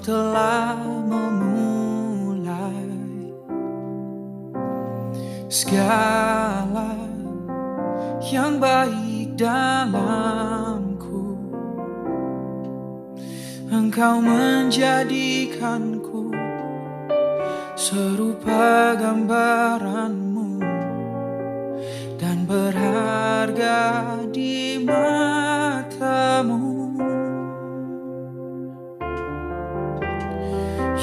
telah memulai segala yang baik dalamku. Engkau menjadikanku serupa gambaranmu dan berharga di matamu.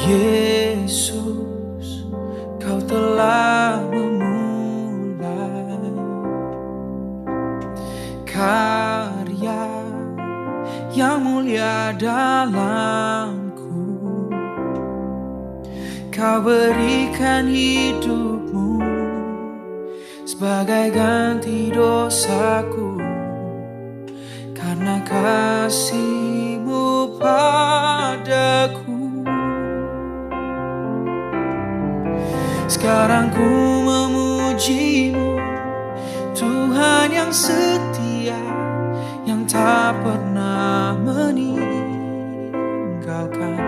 Yesus, kau telah memulai karya yang mulia dalamku. Kau berikan hidupmu sebagai ganti dosaku, karena kasih-Mu padaku. Sekarang ku memuji-Mu, Tuhan yang setia, yang tak pernah meninggalkan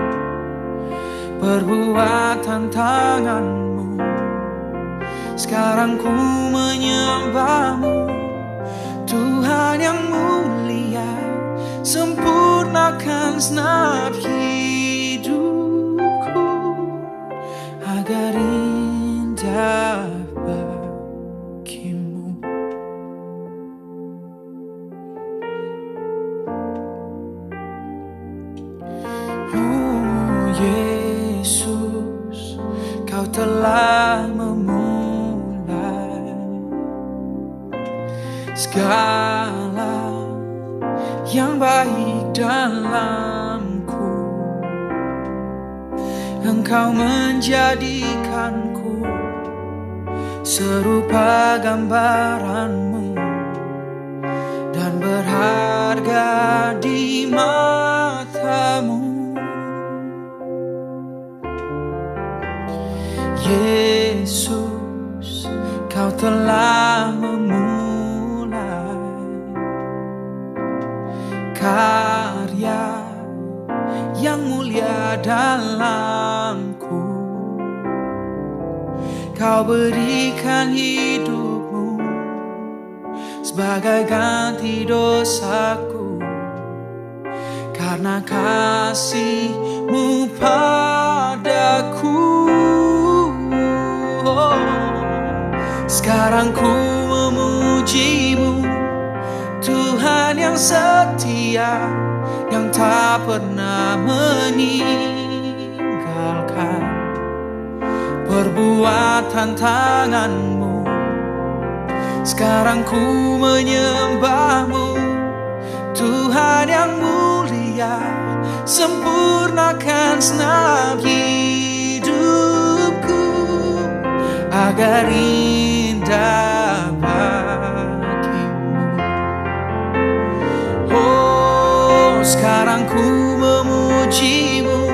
perbuatan tangan-Mu. Sekarang ku menyembah-Mu, Tuhan yang mulia, sempurnakan segenap hidupku agar indah bagi-Mu. Oh Yesus, kau telah memulai segala yang baik dalamku. Engkau menjadikanku serupa gambaran-Mu dan berharga di mata-Mu. Yesus, kau telah memulai karya yang mulia dalamku. Kau berikan hidupmu sebagai ganti dosaku, karena kasih-Mu padaku. Sekarang ku memuji-Mu, Tuhan yang setia, yang tak pernah meninggalkan perbuatan tangan-Mu. Sekarang ku menyembah-Mu, Tuhan yang mulia, sempurnakan segenap hidupku agar indah bagi-Mu. Oh, sekarang ku memuji-Mu,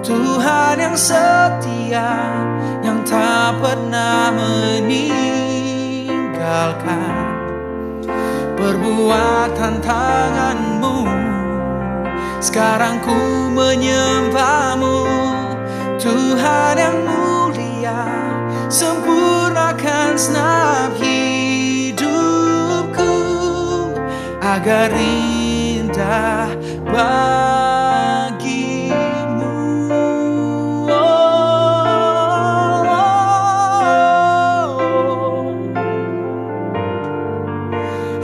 Tuhan yang setia, yang tak pernah meninggalkan perbuatan tangan-Mu. Sekarang ku menyembah-Mu, Tuhan yang mulia, sempurnakan segenap hidupku agar indah bagi-Mu.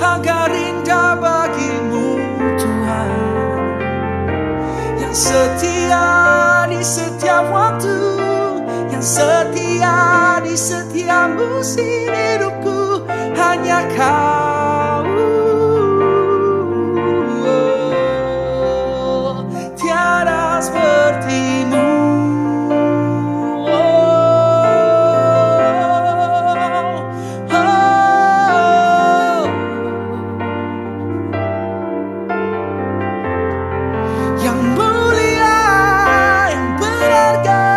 Agar indah bagi-Mu, Tuhan yang setia di setiap waktu, yang setia di setiap musim hidupku. Hanya Kau, tiada seperti-Mu. Yang mulia, yang berharga,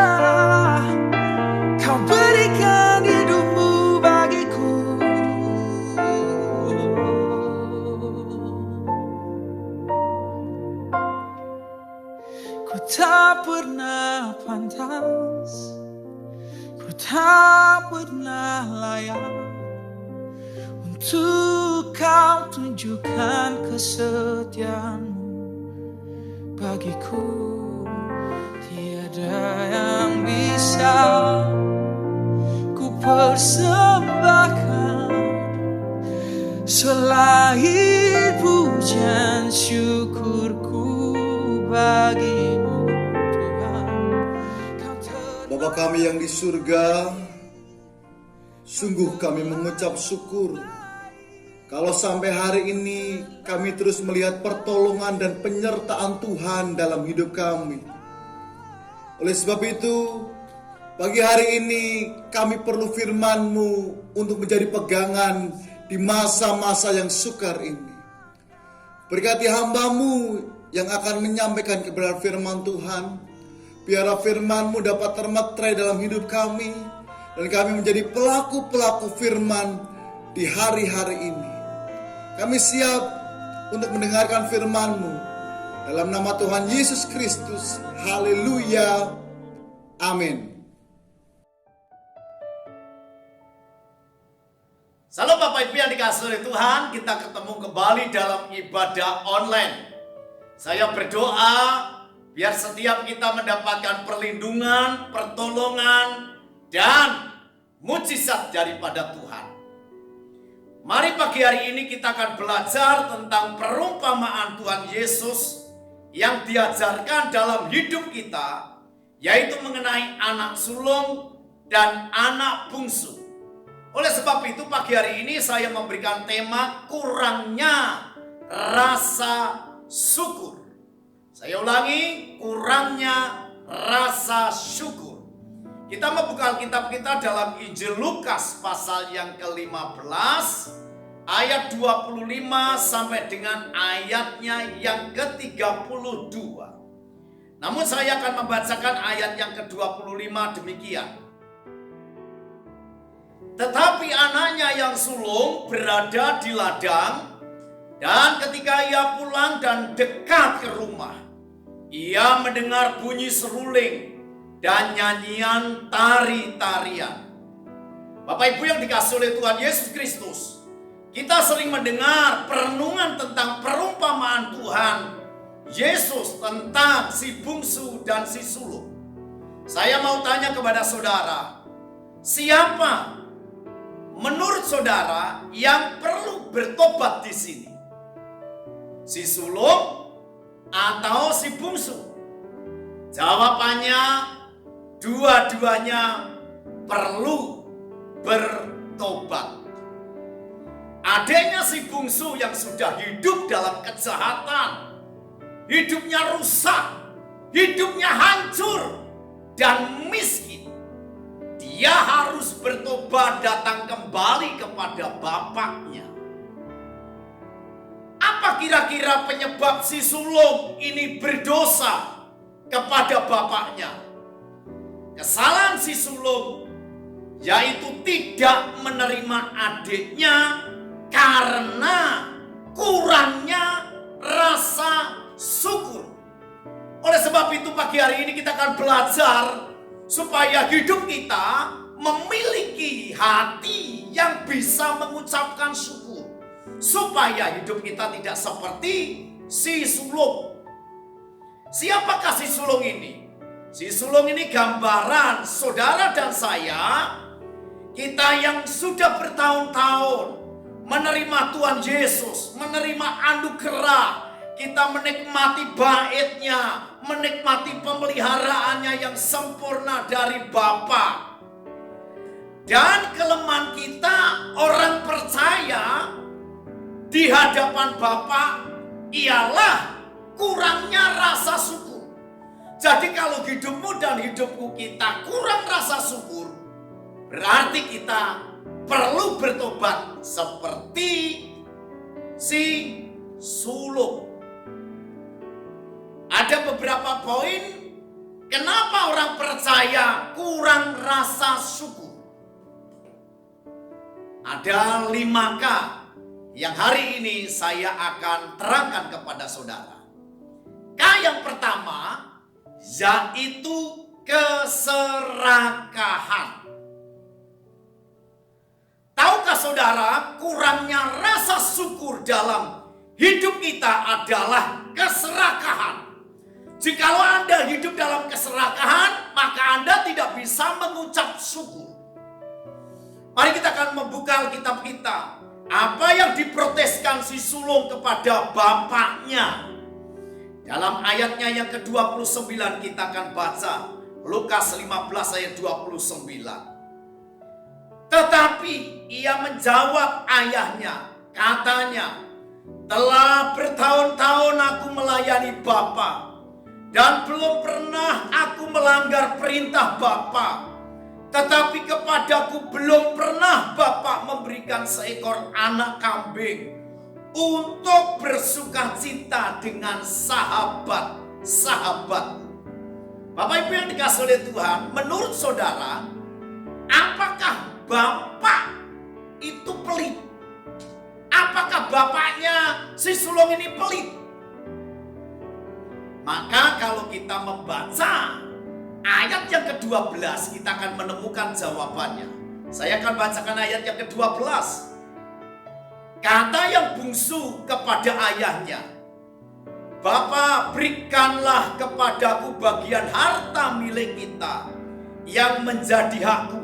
Kau berikan hidupmu bagiku. Ku tak pernah layak untuk kau tunjukkan kesetiaanmu bagiku. Tiada yang bisa ku persembahkan selain pujian syukurku bagimu, Tuhan. Bapa kami yang di surga, sungguh kami mengucap syukur kalau sampai hari ini kami terus melihat pertolongan dan penyertaan Tuhan dalam hidup kami. Oleh sebab itu, pagi hari ini kami perlu firman-Mu untuk menjadi pegangan di masa-masa yang sukar ini. Berkati hamba-Mu yang akan menyampaikan kebenaran firman Tuhan. Biarlah firman-Mu dapat termeterai dalam hidup kami, dan kami menjadi pelaku-pelaku firman di hari-hari ini. Kami siap untuk mendengarkan firman-Mu. Dalam nama Tuhan Yesus Kristus. Haleluya. Amin. Salam Bapak Ibu yang dikasihi oleh Tuhan, kita ketemu kembali dalam ibadah online. Saya berdoa biar setiap kita mendapatkan perlindungan, pertolongan, dan mujizat daripada Tuhan. Mari pagi hari ini kita akan belajar tentang perumpamaan Tuhan Yesus yang diajarkan dalam hidup kita, yaitu mengenai anak sulung dan anak bungsu. Oleh sebab itu pagi hari ini saya memberikan tema kurangnya rasa syukur. Saya ulangi, kurangnya rasa syukur. Kita membuka Alkitab kita dalam Injil Lukas pasal yang ke-15 ayat 25 sampai dengan ayatnya yang ke-32. Namun saya akan membacakan ayat yang ke-25 demikian. Tetapi anaknya yang sulung berada di ladang, dan ketika ia pulang dan dekat ke rumah, ia mendengar bunyi seruling dan nyanyian tari-tarian. Bapak Ibu yang dikasihi oleh Tuhan Yesus Kristus, kita sering mendengar perenungan tentang perumpamaan Tuhan Yesus tentang si bungsu dan si sulung. Saya mau tanya kepada saudara, siapa menurut saudara yang perlu bertobat di sini? Si sulung atau si bungsu? Jawabannya, dua-duanya perlu bertobat. Adanya si bungsu yang sudah hidup dalam kejahatan, hidupnya rusak, hidupnya hancur dan miskin. Dia harus bertobat, datang kembali kepada bapaknya. Apa kira-kira penyebab si sulung ini berdosa kepada bapaknya? Kesalahan si sulung yaitu tidak menerima adiknya karena kurangnya rasa syukur. Oleh sebab itu pagi hari ini kita akan belajar supaya hidup kita memiliki hati yang bisa mengucapkan syukur. Supaya hidup kita tidak seperti si sulung. Siapakah si sulung ini? Si sulung ini gambaran saudara dan saya. Kita yang sudah bertahun-tahun menerima Tuhan Yesus, menerima anugerah. Kita menikmati baitnya, menikmati pemeliharaannya yang sempurna dari Bapa. Dan kelemahan kita orang percaya di hadapan Bapa ialah kurangnya rasa syukur. Jadi kalau hidupmu dan hidupku kita kurang rasa syukur, berarti kita perlu bertobat seperti si sulung. Ada beberapa poin kenapa orang percaya kurang rasa syukur. Ada 5K yang hari ini saya akan terangkan kepada saudara. K yang pertama yaitu keserakahan. Tahukah saudara, kurangnya rasa syukur dalam hidup kita adalah keserakahan. Jikalau Anda hidup dalam keserakahan, maka Anda tidak bisa mengucap syukur. Mari kita akan membuka Alkitab kita. Apa yang diproteskan si sulung kepada bapaknya. Dalam ayatnya yang ke-29 kita akan baca. Lukas 15 ayat 29. Tetapi ia menjawab ayahnya, katanya, telah bertahun-tahun aku melayani Bapa, dan belum pernah aku melanggar perintah Bapa. Tetapi kepadaku belum pernah Bapa memberikan seekor anak kambing untuk bersukacita dengan sahabat-sahabatku. Bapak Ibu yang dikasihi oleh Tuhan, menurut saudara, apakah Bapak itu pelit? Apakah bapaknya si sulung ini pelit? Maka kalau kita membaca ayat yang ke-12, kita akan menemukan jawabannya. Saya akan bacakan ayat yang ke-12. Kata yang bungsu kepada ayahnya, Bapa, berikanlah kepadaku bagian harta milik kita yang menjadi hakku.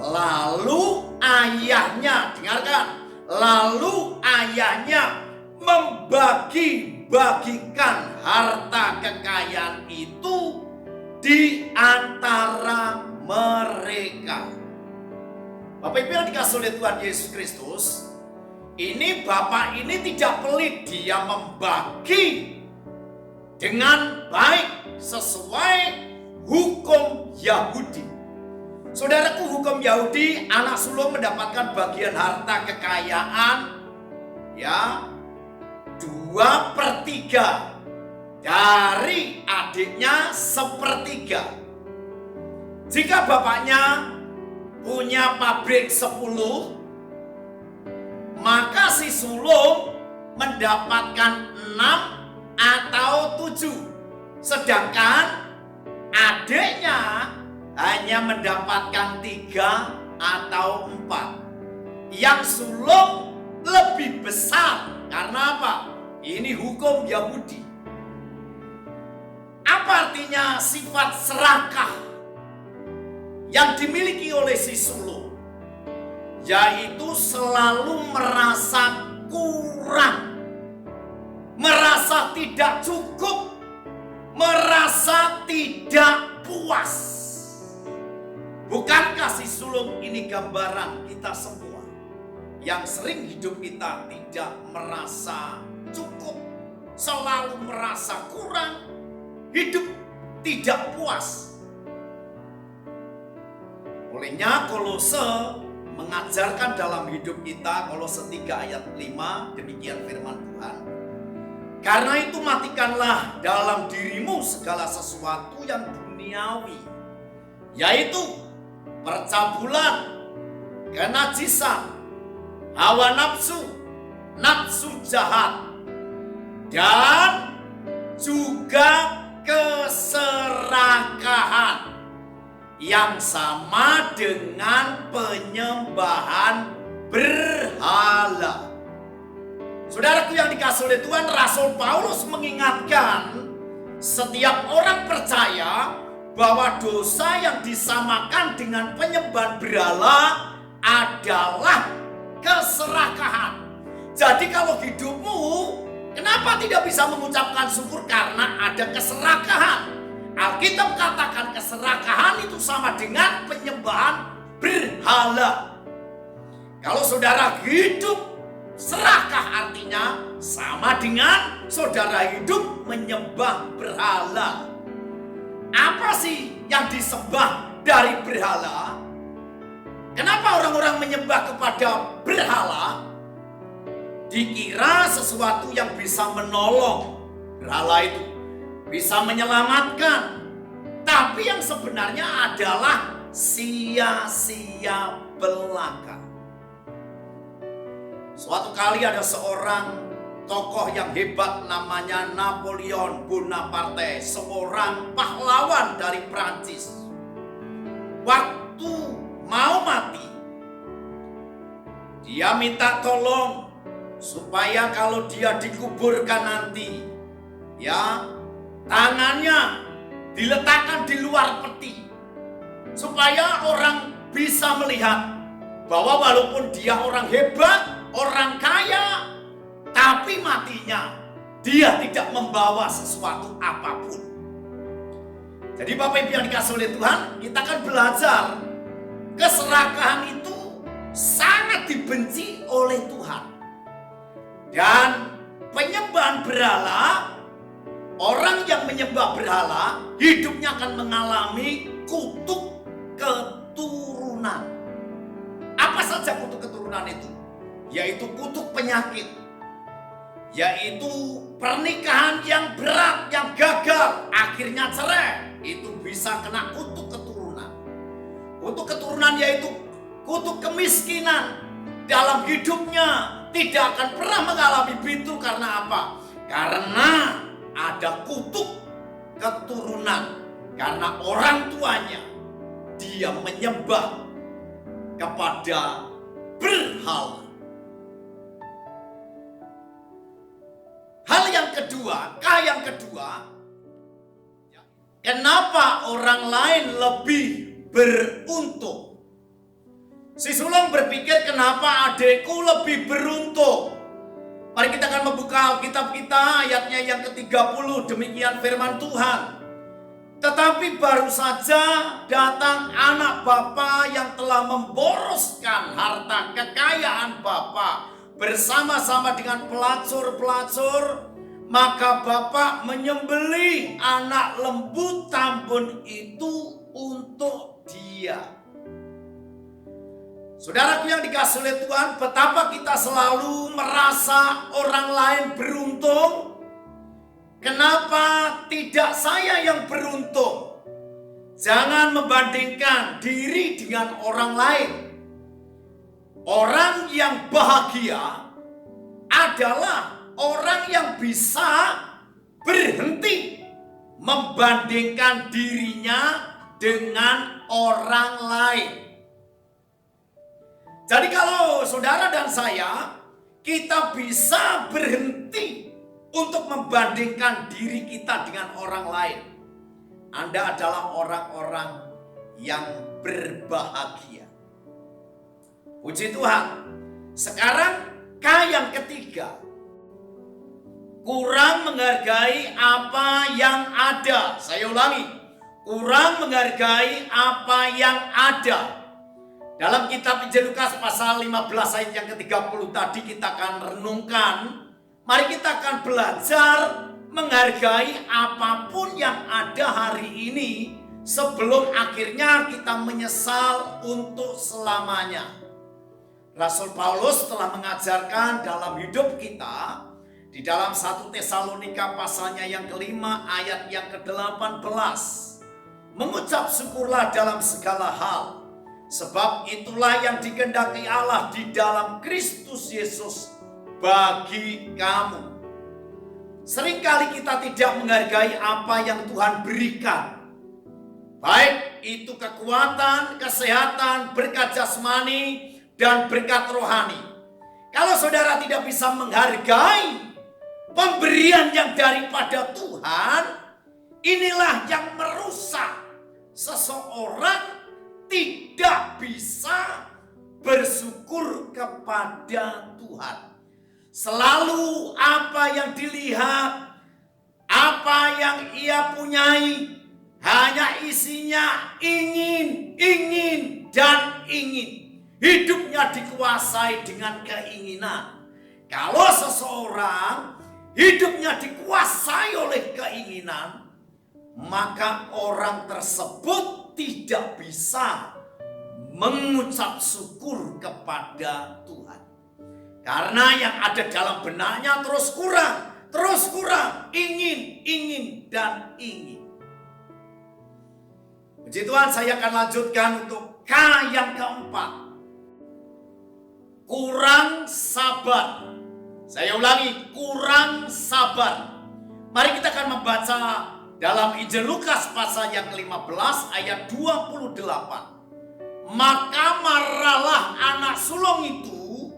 Lalu ayahnya, dengarkan, lalu ayahnya membagi-bagikan harta kekayaan itu di antara mereka. Bapak Ibu yang dikasihi oleh Tuhan Yesus Kristus, ini bapak ini tidak pelit, dia membagi dengan baik sesuai hukum Yahudi. Saudaraku, hukum Yahudi, anak sulung mendapatkan bagian harta kekayaan ya 2/3 dari adiknya 1/3. Jika bapaknya punya pabrik 10, maka si sulung mendapatkan 6 atau 7. Sedangkan adiknya hanya mendapatkan 3 atau 4. Yang sulung lebih besar. Karena apa? Ini hukum Yahudi. Apa artinya sifat serakah yang dimiliki oleh si sulung? Yaitu selalu merasa kurang, merasa tidak cukup, merasa tidak puas. Bukankah si sulung ini gambaran kita semua yang sering hidup kita tidak merasa cukup, selalu merasa kurang, hidup tidak puas. Olehnya Kolose mengajarkan dalam hidup kita, Kolose 3 ayat 5, demikian firman Tuhan. Karena itu matikanlah dalam dirimu segala sesuatu yang duniawi, yaitu percabulan, kenajisan, hawa nafsu, nafsu jahat, dan juga keserakahan yang sama dengan penyembahan berhala. Saudaraku yang dikasihi oleh Tuhan, Rasul Paulus mengingatkan setiap orang percaya bahwa dosa yang disamakan dengan penyembahan berhala adalah keserakahan. Jadi kalau hidupmu, kenapa tidak bisa mengucapkan syukur? Karena ada keserakahan. Alkitab katakan keserakahan itu sama dengan penyembahan berhala. Kalau saudara hidup serakah, artinya sama dengan saudara hidup menyembah berhala. Apa sih yang disembah dari berhala? Kenapa orang-orang menyembah kepada berhala? Dikira sesuatu yang bisa menolong. Berhala itu bisa menyelamatkan. Tapi yang sebenarnya adalah sia-sia belaka. Suatu kali ada seorang tokoh yang hebat namanya Napoleon Bonaparte, seorang pahlawan dari Prancis. Waktu mau mati, dia minta tolong supaya kalau dia dikuburkan nanti, ya, tangannya diletakkan di luar peti, supaya orang bisa melihat bahwa walaupun dia orang hebat, orang kaya, tapi matinya dia tidak membawa sesuatu apapun. Jadi Bapak Ibu yang dikasih oleh Tuhan, kita akan belajar keserakahan itu sangat dibenci oleh Tuhan. Dan penyembahan berhala, orang yang menyembah berhala hidupnya akan mengalami kutuk keturunan. Apa saja kutuk keturunan itu? Yaitu kutuk penyakit, yaitu pernikahan yang berat, yang gagal, akhirnya cerai. Itu bisa kena kutuk keturunan. Kutuk keturunan yaitu kutuk kemiskinan. Dalam hidupnya tidak akan pernah mengalami itu. Karena apa? Karena ada kutuk keturunan. Karena orang tuanya dia menyembah kepada berhala. Hal yang kedua, kenapa orang lain lebih beruntung? Si sulung berpikir, kenapa adekku lebih beruntung? Mari kita akan membuka Alkitab kita, ayatnya yang ke-30, demikian firman Tuhan. Tetapi baru saja datang anak bapa yang telah memboroskan harta kekayaan bapa bersama-sama dengan pelacur-pelacur, maka bapak menyembelih anak lembu tambun itu untuk dia. Saudaraku yang dikasihi oleh Tuhan, betapa kita selalu merasa orang lain beruntung. Kenapa tidak saya yang beruntung? Jangan membandingkan diri dengan orang lain. Orang yang bahagia adalah orang yang bisa berhenti membandingkan dirinya dengan orang lain. Jadi kalau saudara dan saya, kita bisa berhenti untuk membandingkan diri kita dengan orang lain. Anda adalah orang-orang yang berbahagia. Puji Tuhan. Sekarang K yang ketiga. Kurang menghargai apa yang ada. Saya ulangi. Kurang menghargai apa yang ada. Dalam kitab Injil Lukas pasal 15 ayat yang ke-30 tadi kita akan renungkan. Mari kita akan belajar menghargai apapun yang ada hari ini sebelum akhirnya kita menyesal untuk selamanya. Rasul Paulus telah mengajarkan dalam hidup kita di dalam 1 Tesalonika pasalnya yang kelima ayat yang ke-18. Mengucap syukurlah dalam segala hal, sebab itulah yang dikehendaki Allah di dalam Kristus Yesus bagi kamu. Seringkali kita tidak menghargai apa yang Tuhan berikan. Baik itu kekuatan, kesehatan, berkat jasmani, dan berkat rohani. Kalau saudara tidak bisa menghargai pemberian yang daripada Tuhan, inilah yang merusak seseorang tidak bisa bersyukur kepada Tuhan. Selalu apa yang dilihat, apa yang ia punyai, hanya isinya ingin, dan ingin. Hidupnya dikuasai dengan keinginan. Kalau seseorang hidupnya dikuasai oleh keinginan, maka orang tersebut tidak bisa mengucap syukur kepada Tuhan. Karena yang ada dalam benaknya terus kurang, ingin, dan ingin. Puji Tuhan, saya akan lanjutkan untuk K yang keempat. Kurang sabar. Saya ulangi, kurang sabar. Mari kita akan membaca dalam Injil Lukas pasal yang ke-15 ayat 28. Maka marahlah anak sulung itu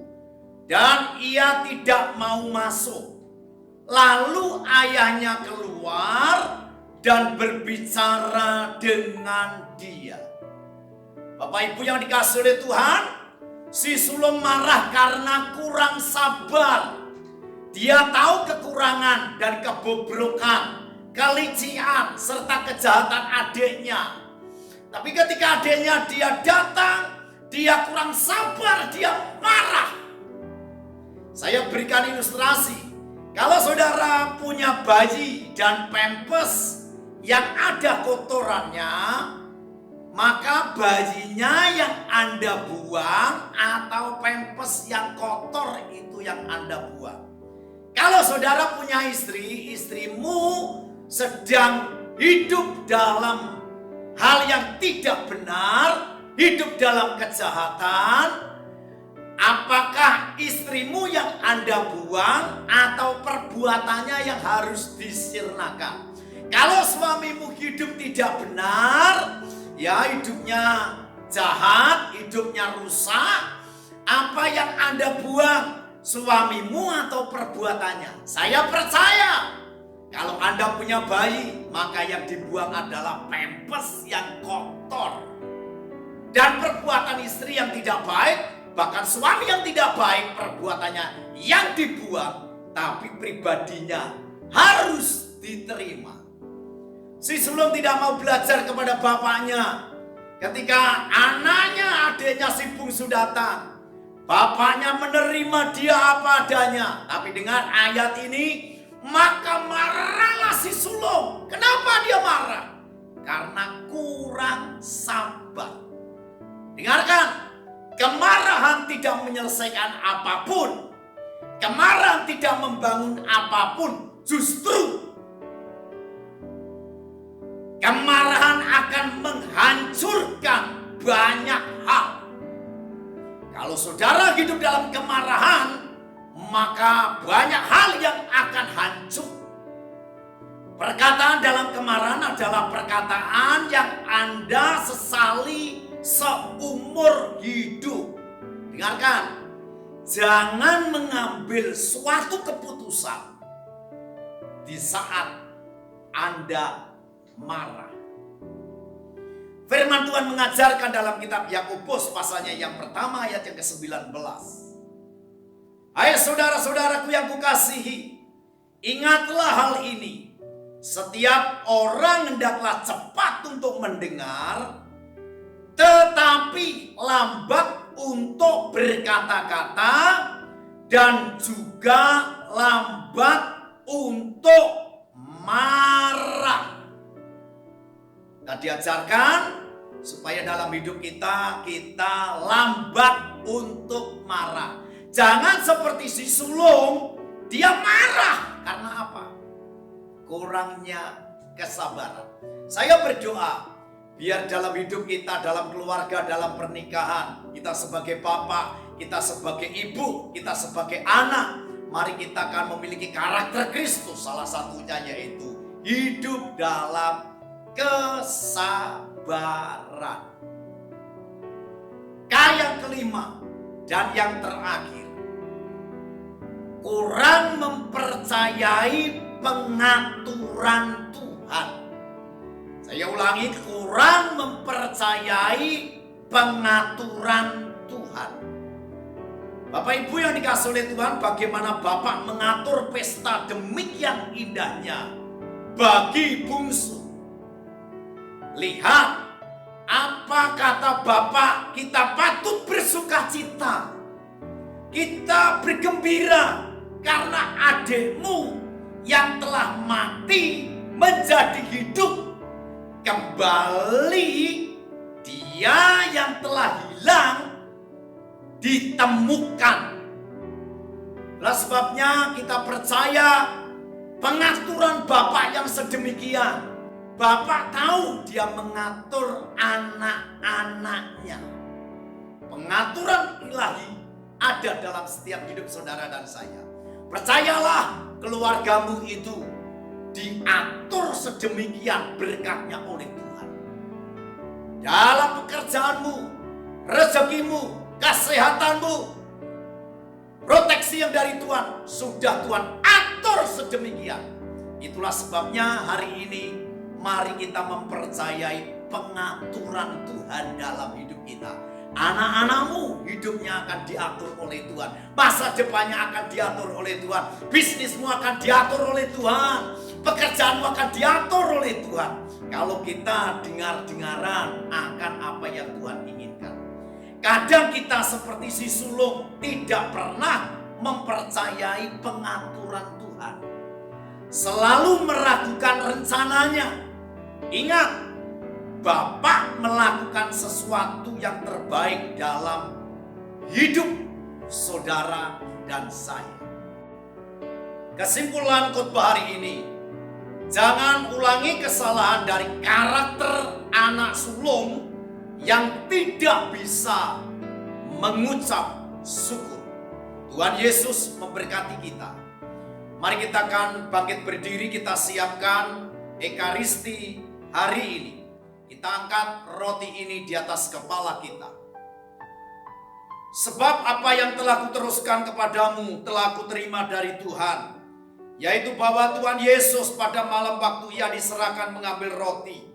dan ia tidak mau masuk. Lalu ayahnya keluar dan berbicara dengan dia. Bapak Ibu yang dikasihi oleh Tuhan, si sulung marah karena kurang sabar. Dia tahu kekurangan dan kebobrokan, kelicikan, serta kejahatan adiknya. Tapi ketika adiknya dia datang, dia kurang sabar, dia marah. Saya berikan ilustrasi. Kalau saudara punya bayi dan pampers yang ada kotorannya, maka bayinya yang Anda buang atau pampers yang kotor itu yang Anda buang. Kalau saudara punya istri, istrimu sedang hidup dalam hal yang tidak benar, hidup dalam kejahatan, apakah istrimu yang Anda buang atau perbuatannya yang harus disirnakan? Kalau suamimu hidup tidak benar, ya hidupnya jahat, hidupnya rusak, apa yang Anda buang? Suamimu atau perbuatannya? Saya percaya kalau Anda punya bayi, maka yang dibuang adalah pampers yang kotor. Dan perbuatan istri yang tidak baik, bahkan suami yang tidak baik, perbuatannya yang dibuang, tapi pribadinya harus diterima. Si sulung tidak mau belajar kepada bapaknya. Ketika anaknya, adiknya si bungsu datang, bapaknya menerima dia apa adanya. Tapi dengan ayat ini, maka marahlah si sulung. Kenapa dia marah? Karena kurang sabar. Dengarkan, kemarahan tidak menyelesaikan apapun. Kemarahan tidak membangun apapun. Justru kemarahan akan menghancurkan banyak hal. Kalau saudara hidup dalam kemarahan, maka banyak hal yang akan hancur. Perkataan dalam kemarahan adalah perkataan yang Anda sesali seumur hidup. Dengarkan, jangan mengambil suatu keputusan di saat Anda marah. Firman Tuhan mengajarkan dalam kitab Yakobus pasalnya yang pertama ayat yang ke-19. Hai saudara-saudaraku yang kukasihi, ingatlah hal ini. Setiap orang hendaklah cepat untuk mendengar, tetapi lambat untuk berkata-kata, dan juga lambat untuk marah. Kita diajarkan supaya dalam hidup kita lambat untuk marah. Jangan seperti si sulung, dia marah karena apa? Kurangnya kesabaran. Saya berdoa biar dalam hidup kita, dalam keluarga, dalam pernikahan, kita sebagai bapak, kita sebagai ibu, kita sebagai anak, mari kita akan memiliki karakter Kristus. Salah satunya yaitu hidup dalam kesabaran. Yang kelima dan yang terakhir, kurang mempercayai pengaturan Tuhan. Saya ulangi, kurang mempercayai pengaturan Tuhan. Bapak Ibu yang dikasihi oleh Tuhan, bagaimana Bapak mengatur pesta demikian indahnya bagi bungsu. Lihat, apa kata Bapak, kita patut bersuka cita. Kita bergembira karena adikmu yang telah mati menjadi hidup kembali. Dia yang telah hilang ditemukan. Itulah sebabnya kita percaya pengaturan Bapak yang sedemikian. Bapak tahu dia mengatur anak-anaknya. Pengaturan ilahi ada dalam setiap hidup saudara dan saya. Percayalah, keluargamu itu diatur sedemikian berkatnya oleh Tuhan. Dalam pekerjaanmu, rezekimu, kesehatanmu, proteksi yang dari Tuhan sudah Tuhan atur sedemikian. Itulah sebabnya hari ini mari kita mempercayai pengaturan Tuhan dalam hidup kita. Anak-anakmu hidupnya akan diatur oleh Tuhan. Masa depannya akan diatur oleh Tuhan. Bisnismu akan diatur oleh Tuhan. Pekerjaanmu akan diatur oleh Tuhan. Kalau kita dengar-dengaran akan apa yang Tuhan inginkan. Kadang kita seperti si sulung tidak pernah mempercayai pengaturan Tuhan. Selalu meragukan rencananya. Ingat, Bapak melakukan sesuatu yang terbaik dalam hidup saudara dan saya. Kesimpulan khotbah hari ini, jangan ulangi kesalahan dari karakter anak sulung yang tidak bisa mengucap syukur. Tuhan Yesus memberkati kita. Mari kita akan bangkit berdiri, kita siapkan Ekaristi hari ini. Kita angkat roti ini di atas kepala kita. Sebab apa yang telah kuteruskan kepadamu telah kuterima dari Tuhan, yaitu bahwa Tuhan Yesus pada malam waktu ia diserahkan mengambil roti,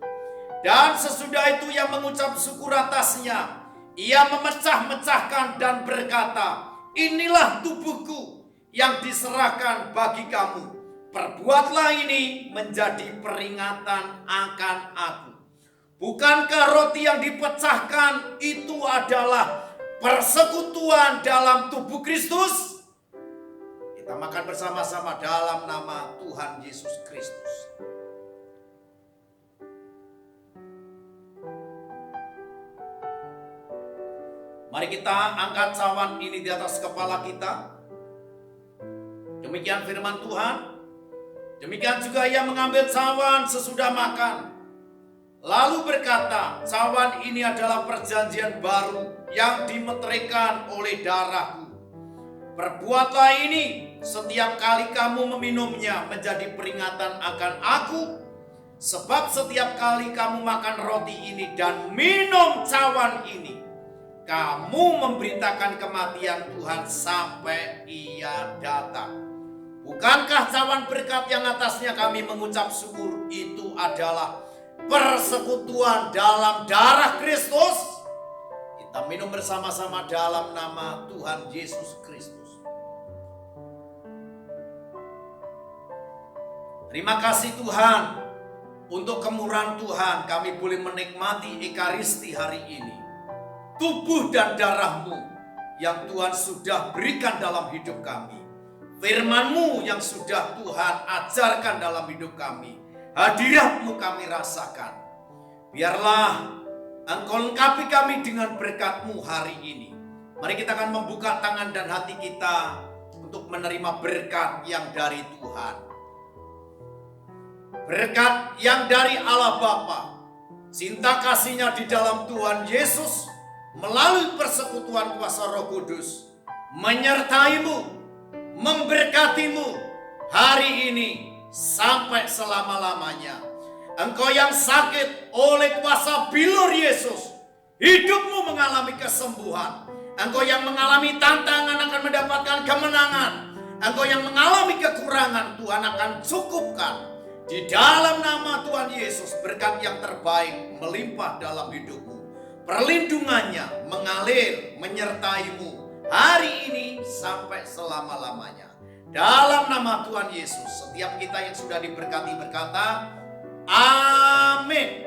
dan sesudah itu ia mengucap syukur atasnya, ia memecah-mecahkan dan berkata, inilah tubuhku yang diserahkan bagi kamu. Perbuatlah ini menjadi peringatan akan aku. Bukankah roti yang dipecahkan itu adalah persekutuan dalam tubuh Kristus? Kita makan bersama-sama dalam nama Tuhan Yesus Kristus. Mari kita angkat cawan ini di atas kepala kita. Demikian firman Tuhan. Demikian juga ia mengambil cawan sesudah makan, lalu berkata, cawan ini adalah perjanjian baru yang dimeteraikan oleh darahku. Perbuatlah ini setiap kali kamu meminumnya menjadi peringatan akan aku. Sebab setiap kali kamu makan roti ini dan minum cawan ini, kamu memberitakan kematian Tuhan sampai ia datang. Bukankah cawan berkat yang atasnya kami mengucap syukur itu adalah persekutuan dalam darah Kristus? Kita minum bersama-sama dalam nama Tuhan Yesus Kristus. Terima kasih Tuhan, untuk kemurahan Tuhan kami boleh menikmati Ekaristi hari ini. Tubuh dan darah-Mu yang Tuhan sudah berikan dalam hidup kami. Firman-Mu yang sudah Tuhan ajarkan dalam hidup kami. Hadirat-Mu kami rasakan. Biarlah Engkau lengkapi kami dengan berkat-Mu hari ini. Mari kita akan membuka tangan dan hati kita untuk menerima berkat yang dari Tuhan. Berkat yang dari Allah Bapa, cinta kasih-Nya di dalam Tuhan Yesus melalui persekutuan kuasa Roh Kudus menyertai-Mu, memberkati-Mu hari ini sampai selama-lamanya. Engkau yang sakit oleh kuasa bilur Yesus, hidupmu mengalami kesembuhan. Engkau yang mengalami tantangan akan mendapatkan kemenangan. Engkau yang mengalami kekurangan, Tuhan akan cukupkan. Di dalam nama Tuhan Yesus, berkat yang terbaik melimpah dalam hidupmu. Perlindungannya mengalir menyertai-Mu hari ini sampai selama-lamanya. Dalam nama Tuhan Yesus, setiap kita yang sudah diberkati berkata, amin.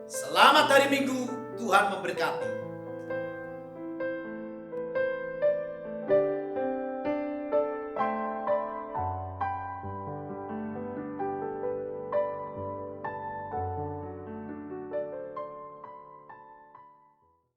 Selamat hari Minggu, Tuhan memberkati.